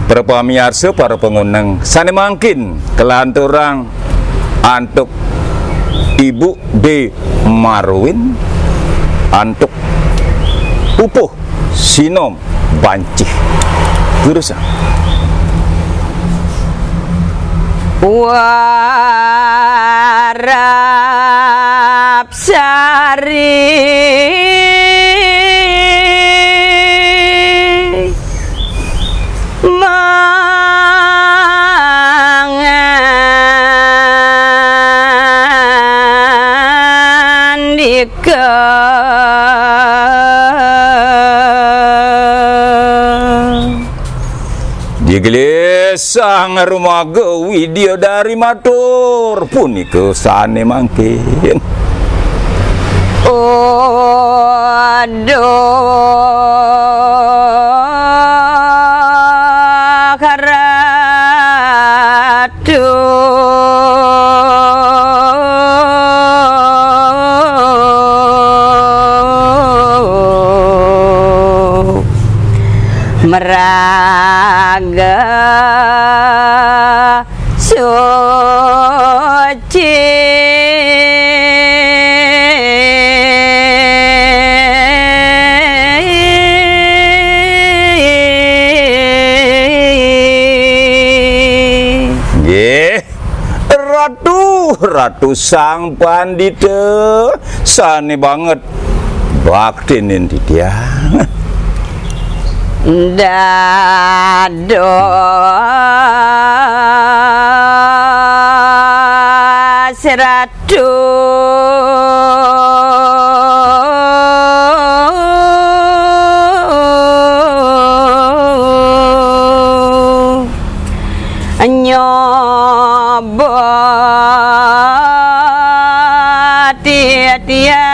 Para pamirsa, para pengunang, sane mangkin kelanturang antuk Ibu D. Marwin, antuk Pupuh Sinom Bancih. Gurusan. Warap sari mangandika digelesang rumaga widya dari matur punika sane mangkin. Aduh karatu meraga suci Nggih, Ratu sang pandita sane banget bakti ninti dia. Dado seratu nyoba dia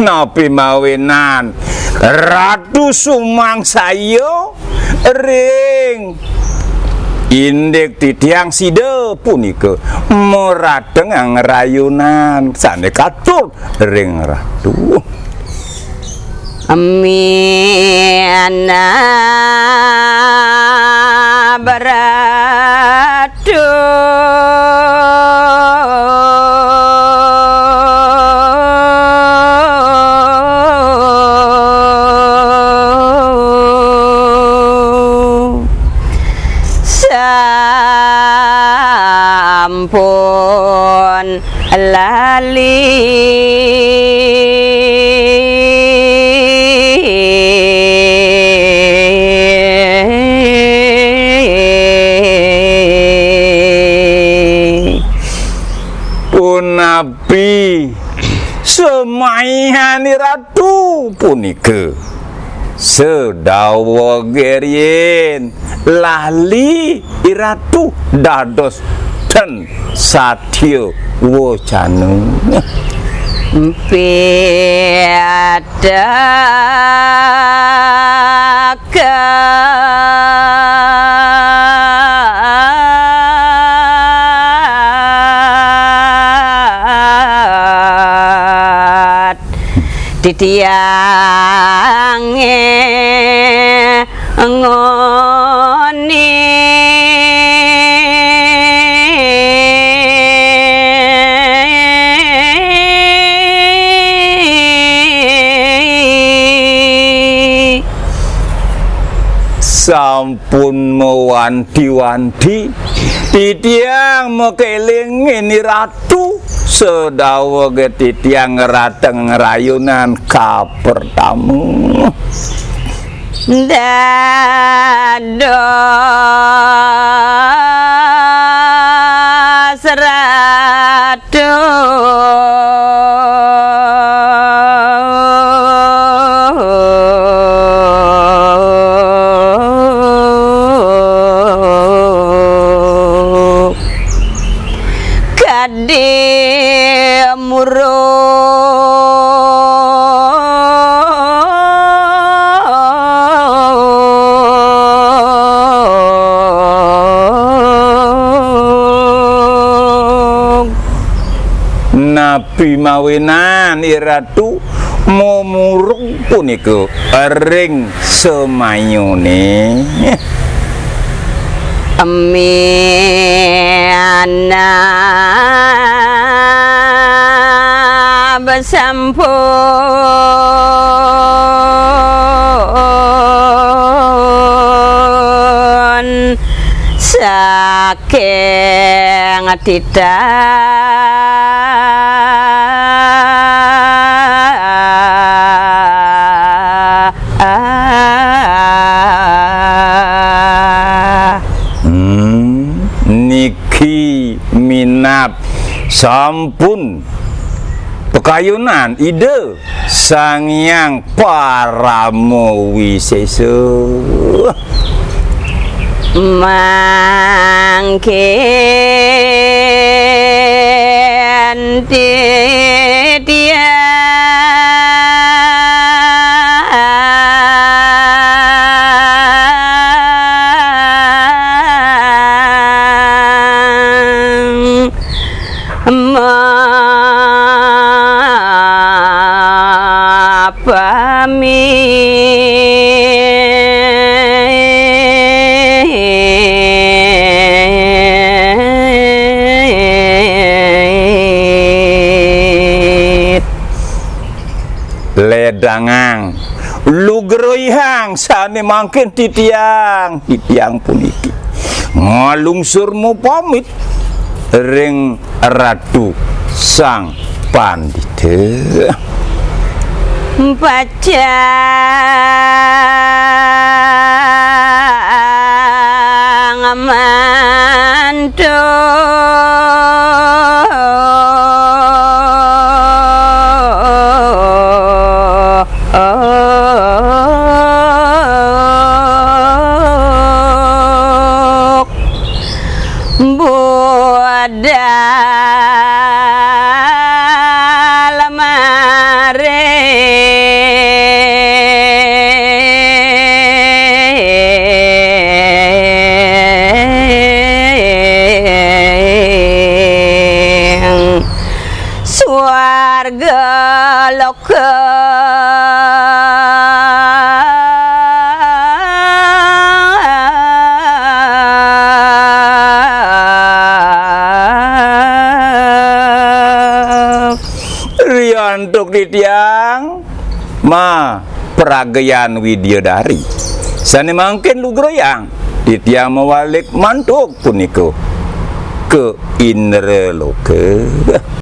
Napi mawinan Ratu Sumangsayo ring indek titiang sida punika meradeng ngrayunan sane katur ring ratu. Amina beratu sampun lali punapi semaihani ratu punika sedawa gerien lali iratu dados ten satya wacana piadakat titiange ngoni sampun mewanti-wanti titiang mekelingin ratu sedawa titiang ngerateng ngerayunan kapertamu dado seratu Nabi mawinan iratu momurung punika ring semayone Amina besampun saking niki minat sampun pekayunan ide Sangyang Paramo Wisesa mangkin ledangang lugroihang sane mangkin titiang puniki ngalungsurmu pamit ring ratu sang pandita pacang mantu swarga loka riyantuk titiang ma peragayan Widyadari sane mangkin lugroyang titiang mawalik mantuk puniko ke Indraloka